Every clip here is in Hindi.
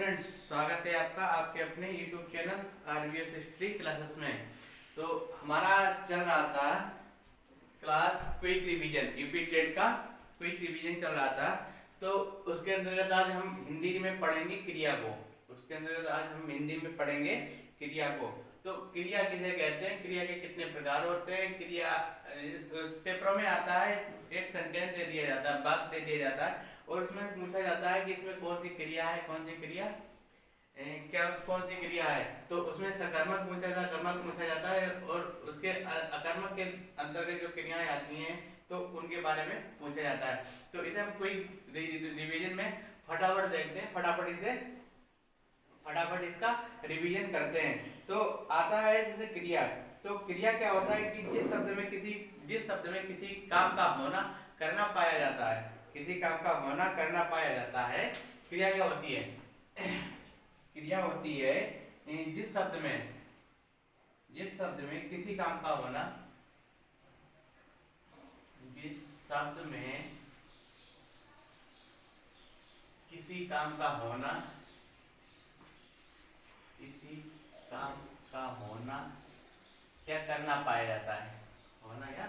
फ्रेंड्स, स्वागत है आपका आपके अपने YouTube channel RVS history classes में। तो हमारा चल रहा था class quick revision, UP TET का क्विक रिवीजन चल रहा था। तो उसके अंतर्गत आज हम हिंदी में पढ़ेंगे क्रिया को। क्रिया को। तो क्रिया किसे कहते हैं, क्रिया के कितने प्रकार होते हैं, क्रिया पेपरों में आता है, एक सेंटेंस दे दिया जाता है, वाक्य दे दिया जाता है और उसमें पूछा जाता है कि इसमें कौन सी क्रिया है, कौन सी क्रिया है। तो उसमें सकर्मक पूछा जाता है और उसके अकर्मक के अंतर्गत जो क्रियाएं आती हैं तो उनके बारे में पूछा जाता है। तो इसे हम कोई रिवीजन में फटाफट देखते हैं, फटाफट इसका रिवीजन करते हैं। तो आता है जैसे क्रिया। तो क्रिया क्या होता है कि जिस शब्द में किसी काम का होना करना पाया जाता है, क्रिया क्या होती है? क्रिया होती है जिस शब्द में किसी काम का होना, जिस शब्द में किसी काम का होना क्या करना पाया जाता है, होना या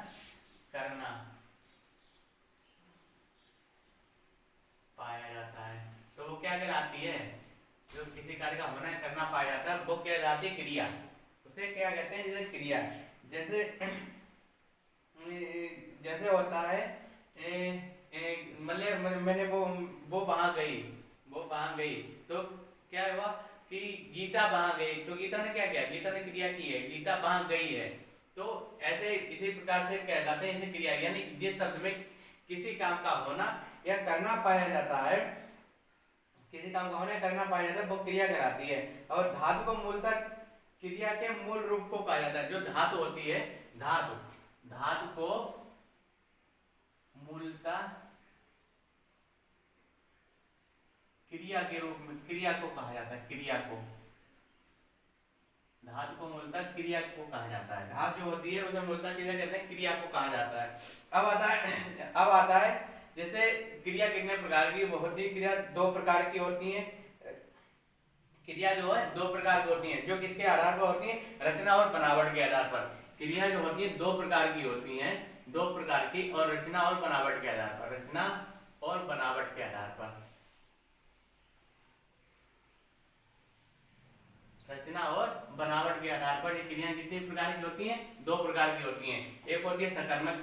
करना पाया जाता है। तो वो क्या कहलाती है? जो किसी कार्य का होना है करना पाया जाता है वो क्या कहलाती है? क्रिया। उसे क्या कहते हैं? जैसे क्रिया, जैसे होता है मतलब मैंने वो वहां गई तो क्या हुआ कि गीता वहां गई। तो गीता ने क्या किया? गीता ने क्रिया की है, गीता वहां गई है। तो ऐसे इसी प्रकार से कहलाते हैं इसे क्रिया, यानी जिस शब्द में किसी काम का होना या करना पाया जाता है, वो क्रिया कहलाती है। और धातु को मूलतः क्रिया के मूल रूप को कहा जाता है। जो धातु होती है, धातु को मूलतः क्रिया के रूप में क्रिया को कहा जाता है। धातु को मूलतः क्रिया को कहा जाता है। धातु जो होती है उसे मूलतः क्रिया कहते हैं, क्रिया को कहा जाता है। अब आता है जैसे क्रिया कितने प्रकार की होती है? क्रिया दो प्रकार की होती है। क्रिया जो है दो प्रकार की होती है, जो किसके आधार पर होती है? रचना और बनावट के आधार पर। क्रिया जो होती है दो प्रकार की होती हैं, और रचना और बनावट के आधार पर। ये क्रियाएं कितनी प्रकार की होती हैं? दो प्रकार की होती हैं। एक होती है सकर्मक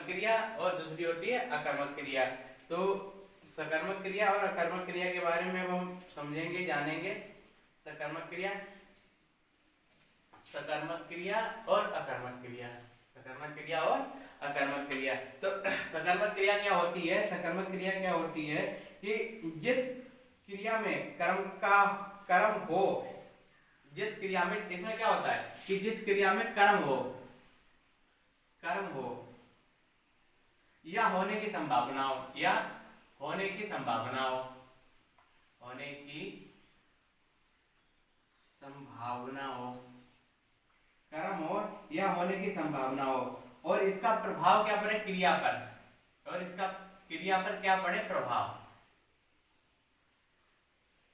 क्रिया, और दूसरी होती है अकर्मक क्रिया। तो सकर्मक क्रिया और अकर्मक क्रिया के बारे में हम समझेंगे, जानेंगे। सकर्मक क्रिया और अकर्मक क्रिया। तो सकर्मक क्रिया क्या होती है? कि जिस क्रिया में कर्म हो, इसमें क्या होता है कि जिस क्रिया में कर्म हो या होने की संभावना हो, कर्म हो या होने की संभावना हो, और इसका प्रभाव क्या पड़े? क्रिया पर क्या पड़े? प्रभाव।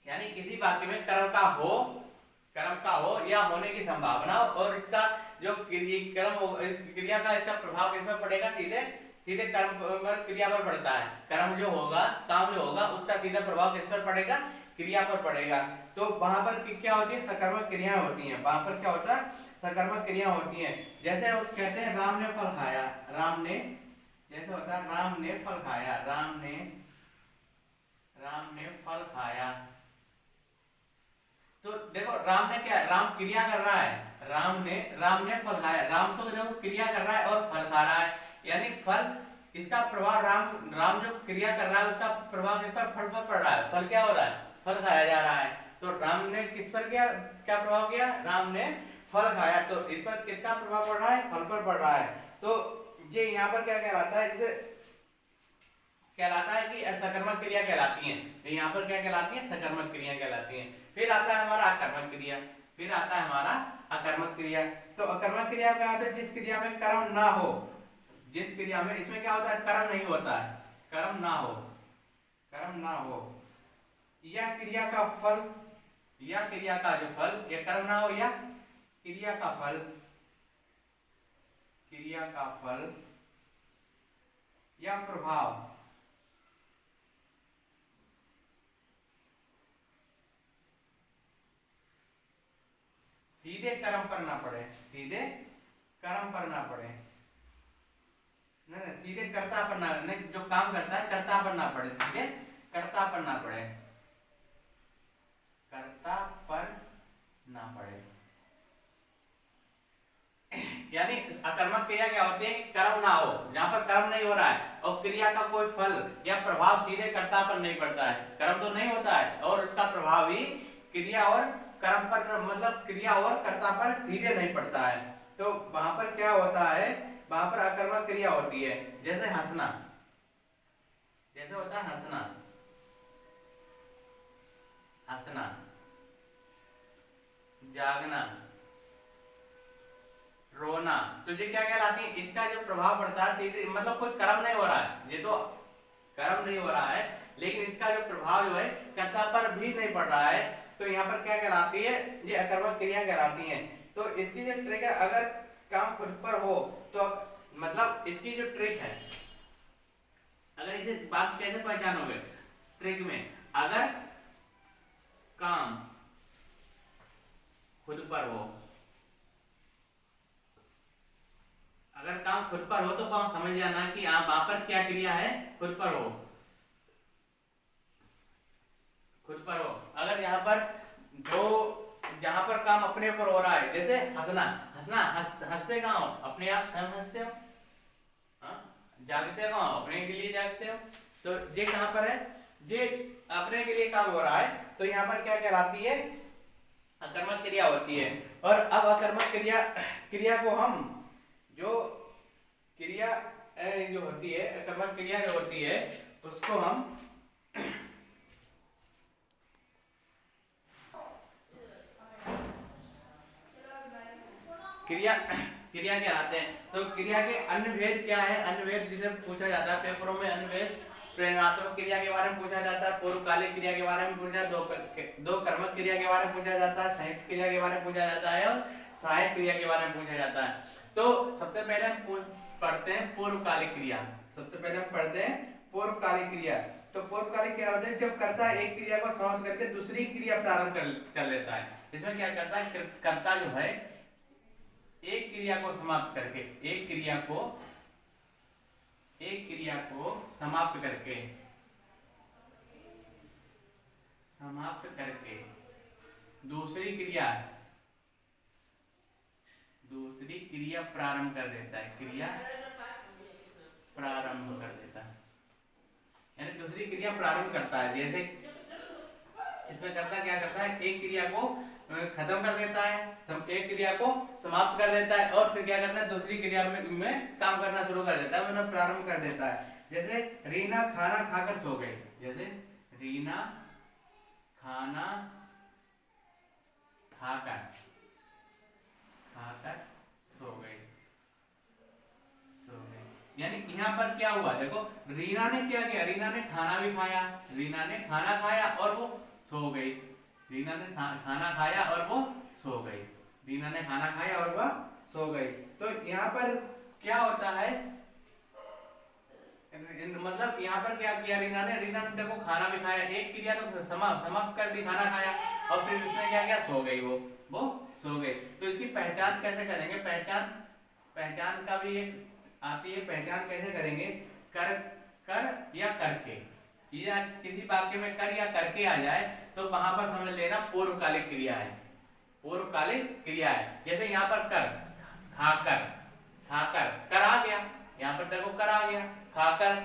यानी किसी वाक्य में कर्म का हो या होने की संभावना हो, और इसका जो क्रिया का इसका प्रभाव किस पर पड़ेगा? सीधे कर्म पर, क्रिया पर पड़ता है। काम जो होगा उसका सीधा प्रभाव किस पर पड़ेगा? क्रिया पर पड़ेगा। तो वहां पर क्या होती है? सकर्मक क्रियाएं होती हैं। सकर्मक क्रिया होती हैं। जैसे वो कहते हैं राम ने फल खाया, राम ने फल खाया। तो देखो राम क्रिया कर रहा है, राम ने फल खाया। राम तो देखो क्रिया कर रहा है और फल खा रहा है, यानी फल, इसका प्रभाव राम जो क्रिया कर रहा है उसका प्रभाव किस पर? फल पर पड़ रहा है। फल क्या हो रहा है? फल खाया जा रहा है। तो राम ने किस पर क्या प्रभाव किया? राम ने फल खाया। तो इस पर किसका प्रभाव पड़ रहा है? फल पर पड़ रहा है। तो ये यहाँ पर क्या कहलाता है? जैसे कहलाता है कि सकर्मक क्रिया कहलाती हैं। तो यहाँ पर क्या कहलाती है? सकर्मक क्रिया कहलाती हैं। फिर आता है हमारा अकर्मक क्रिया। तो अकर्मक क्रिया क्या होता है? जिस क्रिया में कर्म ना हो, इसमें क्या होता है? कर्म नहीं होता है, कर्म ना हो या क्रिया का फल, या क्रिया का जो फल, ये कर्म ना हो, या क्रिया का फल, क्रिया का फल या प्रभाव सीधे कर्म पर ना पड़े, सीधे कर्म पर ना पड़े, नहीं सीधे कर्ता पर ना, नहीं जो काम करता है कर्ता पर ना पड़े, सीधे कर्ता पर ना पड़े, कर्ता पर ना पड़े। यानी अकर्मक क्रिया क्या होती है, कर्म ना हो, जहां पर कर्म नहीं हो रहा है और क्रिया का कोई फल या प्रभाव सीधे कर्ता पर नहीं पड़ता है, कर्म तो नहीं होता है और उसका प्रभाव ही क्रिया और कर्म पर, मतलब क्रिया और कर्ता पर सीधे नहीं पड़ता है, तो वहां पर क्या होता है, वहां पर अकर्मक क्रिया होती है। जैसे हंसना, जैसे होता है हंसना, हंसना, जागना, रोना, तो ये क्या कहलाती है, इसका जो प्रभाव पड़ता है सीधे, मतलब कोई कर्म नहीं हो रहा है, ये तो कर्म नहीं हो रहा है, लेकिन इसका जो प्रभाव जो है कर्ता पर भी नहीं पड़ रहा है, तो यहाँ पर क्या कहलाती है, ये अकर्मक क्रिया कहलाती है। तो इसकी जो ट्रिक है, अगर काम खुद पर हो तो, मतलब इसकी जो ट्रिक है, अगर इसे बात कैसे पहचानोगे, ट्रिक में अगर काम खुद पर हो, अगर काम खुद पर हो तो काम समझ जाना कि आप वहां पर क्या क्रिया है, खुद पर हो, खुद पर हो। अगर यहाँ पर जो, जहां पर काम अपने ऊपर हो रहा है, जैसे हंसना, हंसना हंसते कहाँ हो, अपने आप स्वयं हंसते हो, हाँ? जागते कहाँ हो, अपने के लिए जागते हो, तो ये कहां पर है, ये अपने के लिए काम हो रहा है, तो यहाँ पर क्या कहलाती है, अकर्मक क्रिया होती है। और अब अकर्मक क्रिया, क्रिया को हम जो क्रिया जो होती है, अकर्मक क्रिया जो होती है उसको हम क्रिया, क्रिया कहलाते हैं। तो क्रिया के अन्य भेद क्या है, अन्य भेद जिसे पूछा जाता है पेपरों में, अन्य भेद प्रेरणात्मक क्रिया के बारे में पूछा जाता है, पूर्वकालिक क्रिया के बारे में पूछा, दो कर्मक क्रिया के बारे में पूछा जाता है, संयुक्त क्रिया के बारे में पूछा जाता है और सहायक क्रिया के बारे में पूछा जाता है। तो सबसे पहले हम पढ़ते हैं पूर्वकालिक क्रिया, सबसे पहले हम पढ़ते हैं पूर्वकालिक क्रिया। तो पूर्वकालिक क्या होता है, जब कर्ता एक क्रिया को समाप्त करके दूसरी क्रिया प्रारंभ कर लेता है। इसमें क्या करता है, कर्ता जो है एक क्रिया को समाप्त करके, एक क्रिया को समाप्त करके, दूसरी क्रिया प्रारंभ कर देता है, क्रिया प्रारंभ कर देता है, यानी दूसरी क्रिया प्रारंभ करता है। जैसे इसमें करता क्या करता है, एक क्रिया को खत्म कर देता है, एक क्रिया को समाप्त कर देता है और फिर क्या करता है, दूसरी क्रिया में काम करना शुरू कर देता है, मतलब प्रारंभ कर देता है। जैसे रीना खाना खाकर सो गई, जैसे रीना खाना खाकर सो गई, यानी यहाँ पर क्या हुआ, देखो रीना ने क्या किया, रीना ने खाना भी खाया, रीना ने खाना खाया और वो सो गई, रीना ने खाना खाया और वो सो गई, रीना ने खाना खाया और वह सो गई। तो यहाँ पर क्या होता है, मतलब यहाँ पर क्या किया रीना ने देखो खाना भी खाया, एक क्रिया तो समाप्त कर दी, खाना खाया और फिर उसने क्या किया, सो गई, वो सो गई। तो इसकी पहचान कैसे करेंगे, पहचान का भी एक आती है, पहचान कैसे करेंगे, कर या करके, या किसी वाक्य में कर या करके आ जाए तो वहां पर समझ लेना पूर्वकालिक क्रिया है, पूर्वकालिक क्रिया है। जैसे यहाँ पर कर, खाकर कर आ गया, यहाँ पर देखो कर आ गया, खाकर,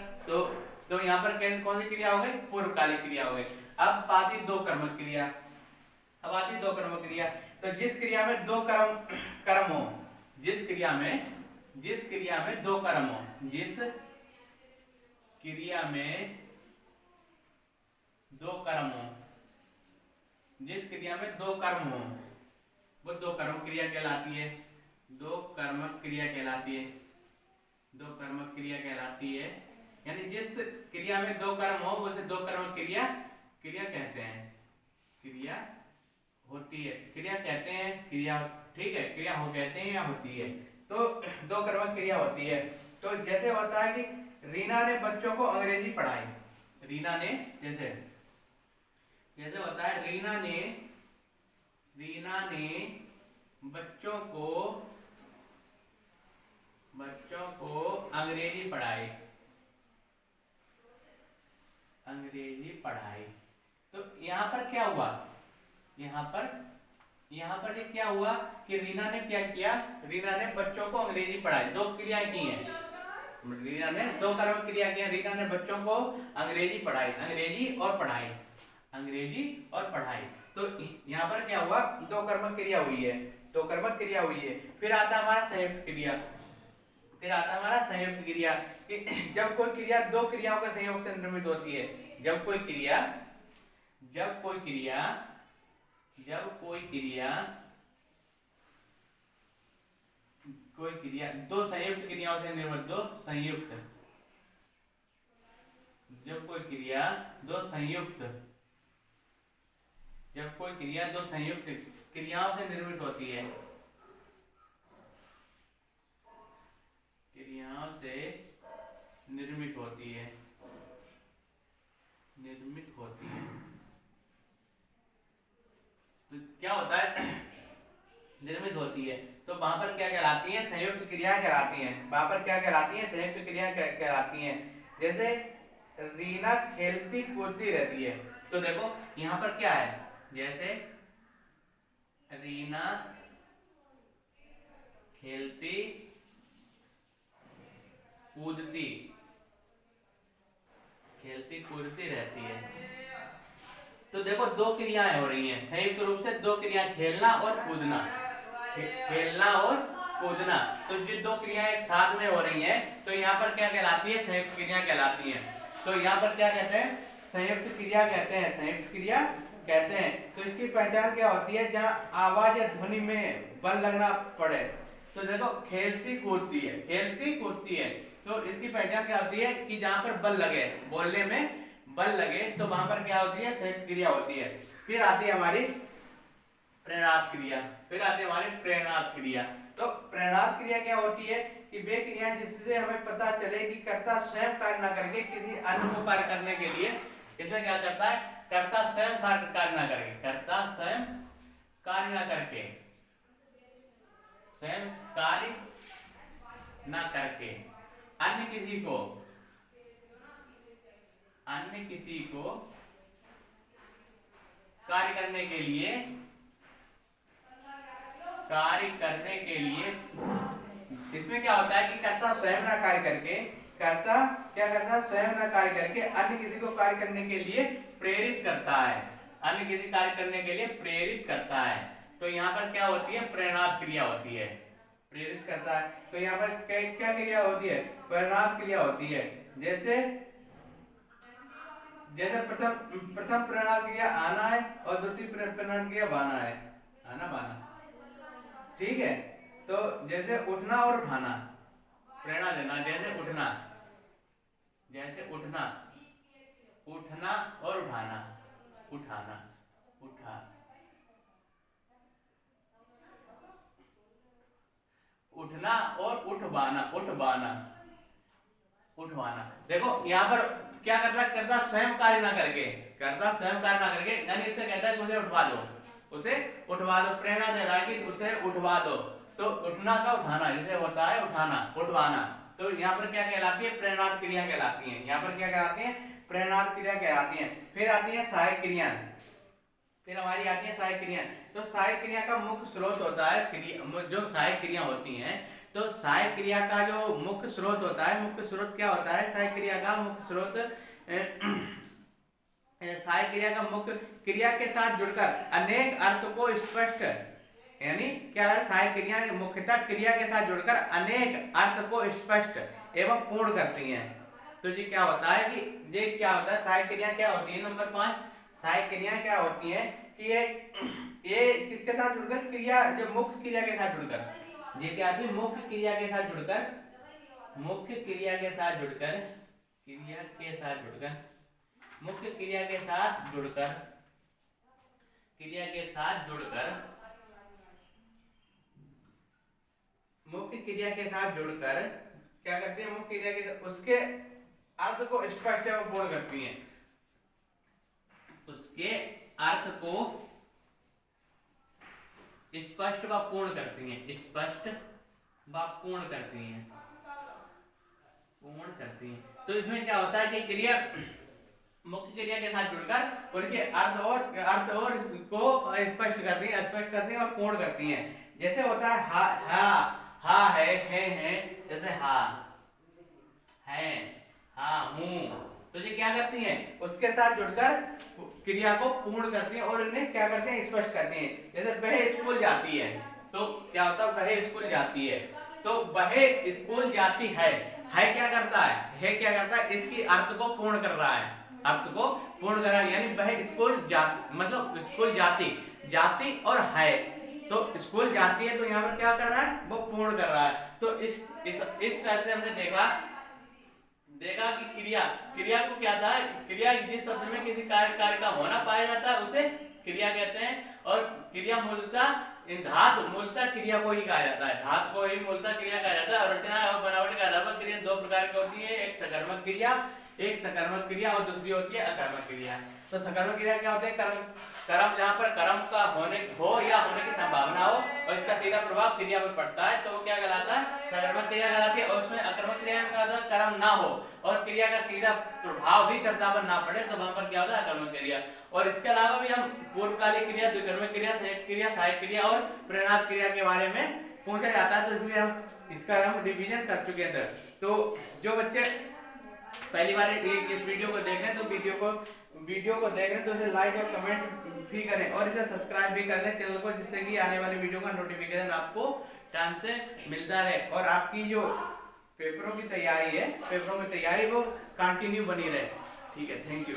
तो यहाँ पर कौन सी क्रिया हो गई, पूर्वकालिक क्रिया हो गई। अब आती दो कर्मक क्रिया, तो जिस क्रिया में दो कर्म हो, जिस क्रिया में दो कर्म हो, जिस क्रिया में दो कर्म हो, वो दो कर्म क्रिया कहलाती है, दो कर्मक क्रिया कहलाती है। यानी जिस क्रिया में दो कर्म हो उसे दो कर्मक क्रिया क्रिया कहते हैं, क्रिया होती है, क्रिया कहते हैं, क्रिया, ठीक है, क्रिया हो कहते हैं या होती है। तो दो कर्मक क्रिया होती है। तो जैसे होता है कि रीना ने बच्चों को अंग्रेजी पढ़ाई, रीना ने, जैसे जैसे होता है रीना ने बच्चों को अंग्रेजी पढ़ाई, अंग्रेजी पढ़ाई। तो यहाँ पर क्या हुआ, यहाँ पर ये क्या हुआ कि रीना ने क्या किया, रीना ने बच्चों को अंग्रेजी पढ़ाई, दो क्रिया की हैं, रीना ने दो कर्म क्रिया की हैं। रीना ने बच्चों को अंग्रेजी पढ़ाई, अंग्रेजी और पढ़ाई, अंग्रेजी और पढ़ाई। तो यहाँ पर क्या हुआ, दो कर्मक क्रिया हुई है, दो कर्मक क्रिया हुई है। फिर आता हमारा संयुक्त क्रिया, फिर आता हमारा संयुक्त क्रिया कि जब कोई क्रिया दो क्रियाओं के संयोग से निर्मित होती है, जब कोई क्रिया दो संयुक्त क्रियाओं से निर्मित, दो संयुक्त, जब कोई क्रिया दो संयुक्त क्रियाओं से निर्मित होती है, क्रियाओं से निर्मित होती है, तो क्या होता है, निर्मित होती है, तो वहां पर क्या कहलाती है, संयुक्त क्रिया कहलाती हैं। वहां पर क्या कहलाती है, संयुक्त क्रिया कहलाती हैं। जैसे रीना खेलती कूदती रहती है, तो देखो यहाँ पर क्या है, जैसे रीना खेलती कूदती रहती है, तो देखो दो क्रियाएं हो रही हैं संयुक्त रूप से, दो क्रिया, खेलना और कूदना, खेलना और कूदना। तो जो दो क्रियाएं एक साथ में हो रही हैं, तो यहाँ पर क्या कहलाती है, संयुक्त क्रिया कहलाती है। तो यहाँ पर क्या कहते हैं, संयुक्त क्रिया कहते हैं, संयुक्त क्रिया कहते हैं। तो इसकी पहचान क्या होती है, जहाँ आवाज या ध्वनि में बल लगना पड़े। तो देखो खेलती कूदती है, तो इसकी पहचान क्या होती है कि जहां पर बल लगे, बोलने में बल लगे, तो वहां पर क्या होती है, संयुक्त क्रिया होती है। फिर आती है हमारी प्रेरणार्थ क्रिया, तो प्रेरणार्थ क्रिया क्या होती है कि वे क्रिया जिससे हमें पता चले कि कर्ता स्वयं कार्य न करके किसी अन्य को कार्य करने के लिए, इसमें क्या करता है, कर्ता स्वयं कार्य न करके, कर्ता स्वयं कार्य न करके, स्वयं कार्य न करके अन्य किसी को कार्य करने के लिए इसमें क्या होता है कि कर्ता स्वयं ना कार्य करके, कर्ता क्या करता है, स्वयं ना कार्य करके अन्य किसी को कार्य करने के लिए प्रेरित करता है, अन्य किसी कार्य करने के लिए प्रेरित करता है। तो यहाँ पर क्या होती है, प्रेरणार्थ क्रिया होती है, प्रेरित करता है। तो यहाँ पर क्या क्रिया होती है, प्रेरणार्थ क्रिया होती है। जैसे प्रथम प्रेरणार्थ क्रिया आना है और द्वितीय प्रेरणार्थ क्रिया बाना है, आना बाना, ठीक है। तो जैसे उठना और उठाना, प्रेरणा देना, जैसे उठना और उठाना, उठाना, उठा, उठना और उठवाना। देखो यहाँ पर क्या करता है, कर्ता स्वयं कार्य ना करके, यानी इसे कहता है मुझे उठवा दो, प्रेरणा दे रहा है कि उसे उठवा दो। तो उठना का उठाना, जैसे होता है उठाना, उठवाना। तो यहाँ पर क्या कहलाती है, प्रेरणार्थ क्रिया कहलाती है। यहाँ पर क्या कहलाती है, प्रेरणार्थ क्रिया कहलाती है। फिर आती है सहायक क्रिया, फिर हमारी आती है सहायक क्रिया। तो सहायक क्रिया का मुख्य स्रोत होता है, जो सहायक क्रिया होती हैं, तो सहायक क्रिया का जो मुख्य स्रोत होता है, मुख्य स्रोत क्या होता है, सहायक क्रिया का मुख्य स्रोत, सहायक क्रिया का मुख्य क्रिया के साथ जुड़कर अनेक अर्थ को स्पष्ट, यानी क्या है, सहायक क्रिया मुख्यतः क्रिया के साथ जुड़कर अनेक अर्थ को स्पष्ट एवं पूर्ण करती हैं। तो जी क्या होता है कि ये क्या होता है, सहायक क्रिया क्या होती है, नंबर 5 सहायक क्रिया क्या होती है कि ये किसके साथ जुड़कर, क्रिया जो मुख्य क्रिया के साथ जुड़कर, ये क्या आती है, मुख्य क्रिया के साथ जुड़कर मुख्य क्रिया के साथ जुड़कर, क्रिया के साथ जुड़कर, मुख्य क्रिया के साथ जुड़कर क्या करती है, मुख्य क्रिया के उसके अर्थ को स्पष्ट एवं पूर्ण करती हैं, उसके अर्थ को स्पष्ट व पूर्ण करती हैं, स्पष्ट व पूर्ण करती हैं, पूर्ण करती हैं। तो इसमें क्या होता है कि क्रिया मुख्य क्रिया के साथ जुड़कर उनके अर्थ और को स्पष्ट करती हैं, स्पष्ट करती हैं और पूर्ण करती हैं। जैसे होता है हा है, जैसे हा है, हा हूं, तो ये क्या करती हैं, उसके साथ जुड़कर क्रिया को पूर्ण करती हैं और इन्हें क्या करती हैं, स्पष्ट करती हैं। जैसे वह स्कूल जाती है, तो क्या होता है, वह स्कूल जाती है, तो वह स्कूल जाती है क्या करता है क्या करता है, इसकी अर्थ को पूर्ण कर रहा है, अर्थ को पूर्ण कर रहा है, यानी वह स्कूल जाती, मतलब स्कूल जाती और है, तो स्कूल जाती है, तो यहाँ पर क्या कर रहा है, वो पूर्ण कर रहा है। तो इस तरह से हमने देखा कि क्रिया को क्या था, क्रिया जिस शब्द में किसी कार्य का होना पाया जाता है उसे क्रिया कहते हैं, और क्रिया मूलतः क्रिया को ही कहा जाता है, धातु को ही मूलतः क्रिया कहा जाता है। और रचना और बनावट के अलावा क्रिया दो प्रकार की होती है, एक सकर्मक क्रिया और दूसरी होती है अकर्मक क्रिया। तो सकर्मक क्रिया क्या होते हैं, कर्म जहाँ पर कर्म का होने की संभावना हो और इसका सीधा प्रभाव क्रिया पर पड़ता है, तो वो क्या कहलाता है, सकर्मक क्रिया कहलाती है। और उसमें अकर्मक क्रिया का मतलब कर्म ना हो और क्रिया का सीधा प्रभाव भी कर्ता पर ना पड़े, तो वहां पर क्या होता है, अकर्मक क्रिया। और इसके अलावा भी हम पूर्वकालिक क्रिया, द्विकर्मक क्रिया, संयुक्त क्रिया, सहायक क्रिया और प्रेरणार्थ क्रिया के बारे में पूछा जाता है, तो इसलिए हम इसका रिवीजन कर चुके हैं। तो जो बच्चे पहली बार इस वीडियो को देख रहे हैं, तो वीडियो को देख रहे हैं तो इसे लाइक और कमेंट भी करें और इसे सब्सक्राइब भी कर लें चैनल को, जिससे कि आने वाली वीडियो का नोटिफिकेशन आपको टाइम से मिलता रहे और आपकी जो पेपरों की तैयारी वो कंटिन्यू बनी रहे। ठीक है, थैंक यू।